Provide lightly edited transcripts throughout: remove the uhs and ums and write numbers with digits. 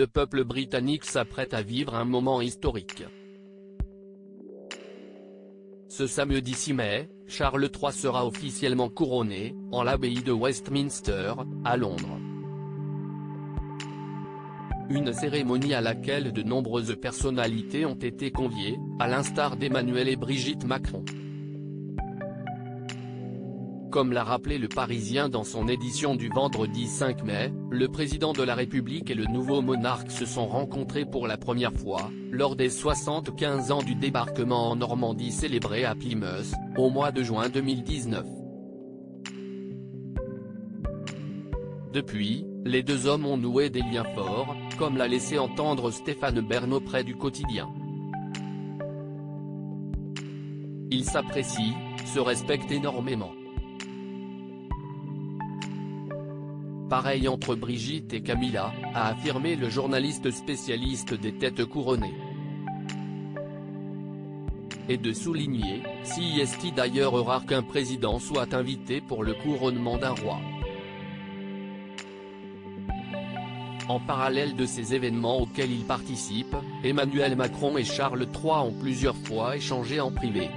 le peuple britannique s'apprête à vivre un moment historique. Ce samedi 6 mai, Charles III sera officiellement couronné, en l'abbaye de Westminster, à Londres. Une cérémonie à laquelle de nombreuses personnalités ont été conviées, à l'instar d'Emmanuel et Brigitte Macron. Comme l'a rappelé Le Parisien dans son édition du vendredi 5 mai, le président de la République et le nouveau monarque se sont rencontrés pour la première fois, lors des 75 ans du débarquement en Normandie célébré à Plymouth, au mois de juin 2019. Depuis, les deux hommes ont noué des liens forts, comme l'a laissé entendre Stéphane Bern auprès du Quotidien. Ils s'apprécient, se respectent énormément. Pareil entre Brigitte et Camilla, a affirmé le journaliste spécialiste des têtes couronnées. Et de souligner, si est d'ailleurs rare qu'un président soit invité pour le couronnement d'un roi. En parallèle de ces événements auxquels il participe, Emmanuel Macron et Charles III ont plusieurs fois échangé en privé.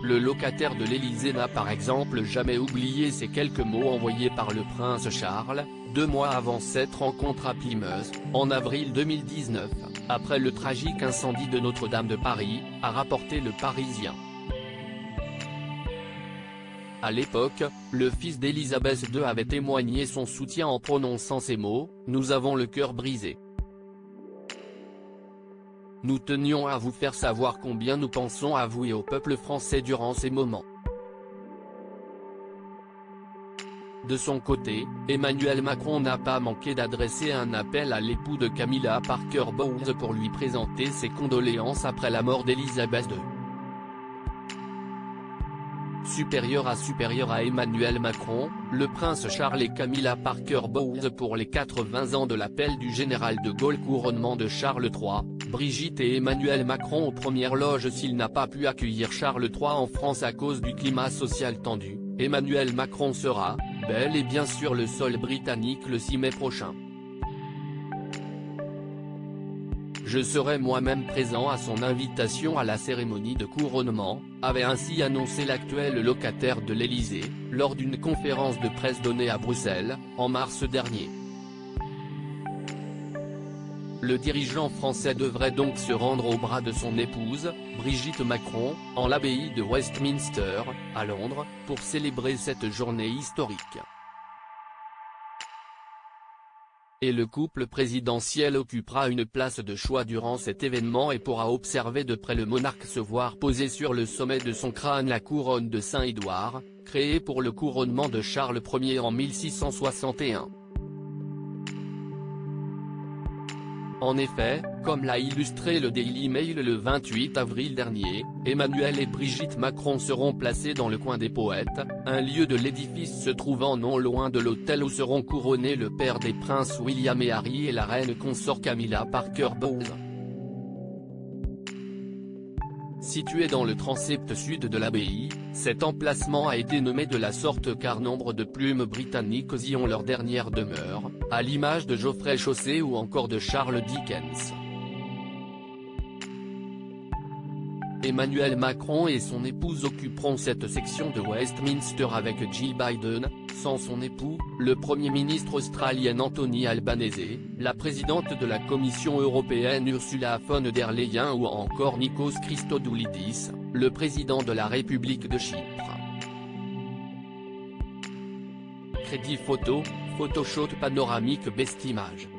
Le locataire de l'Élysée n'a par exemple jamais oublié ces quelques mots envoyés par le prince Charles, 2 mois avant cette rencontre à Plymouth, en avril 2019, après le tragique incendie de Notre-Dame de Paris, a rapporté Le Parisien. À l'époque, le fils d'Élisabeth II avait témoigné son soutien en prononçant ces mots, « Nous avons le cœur brisé. Nous tenions à vous faire savoir combien nous pensons à vous et au peuple français durant ces moments. » De son côté, Emmanuel Macron n'a pas manqué d'adresser un appel à l'époux de Camilla Parker Bowles pour lui présenter ses condoléances après la mort d'Élisabeth II. Supérieur à Emmanuel Macron, le prince Charles et Camilla Parker Bowles pour les 80 ans de l'appel du général de Gaulle couronnement de Charles III, Brigitte et Emmanuel Macron aux premières loges. S'il n'a pas pu accueillir Charles III en France à cause du climat social tendu, Emmanuel Macron sera, bel et bien sur le sol britannique le 6 mai prochain. Je serai moi-même présent à son invitation à la cérémonie de couronnement, avait ainsi annoncé l'actuel locataire de l'Élysée, lors d'une conférence de presse donnée à Bruxelles, en mars dernier. Le dirigeant français devrait donc se rendre au bras de son épouse, Brigitte Macron, en l'abbaye de Westminster, à Londres, pour célébrer cette journée historique. Et le couple présidentiel occupera une place de choix durant cet événement et pourra observer de près le monarque se voir poser sur le sommet de son crâne la couronne de Saint-Édouard, créée pour le couronnement de Charles Ier en 1661. En effet, comme l'a illustré le Daily Mail le 28 avril dernier, Emmanuel et Brigitte Macron seront placés dans le coin des poètes, un lieu de l'édifice se trouvant non loin de l'hôtel où seront couronnés le père des princes William et Harry et la reine consort Camilla Parker Bowles. Situé dans le transept sud de l'abbaye, cet emplacement a été nommé de la sorte car nombre de plumes britanniques y ont leur dernière demeure, à l'image de Geoffrey Chaucer ou encore de Charles Dickens. Emmanuel Macron et son épouse occuperont cette section de Westminster avec Jill Biden, sans son époux, le Premier ministre australien Anthony Albanese, la présidente de la Commission européenne Ursula von der Leyen ou encore Nikos Christodoulidis, le président de la République de Chypre. Crédit photo, Photoshop panoramique Best Image.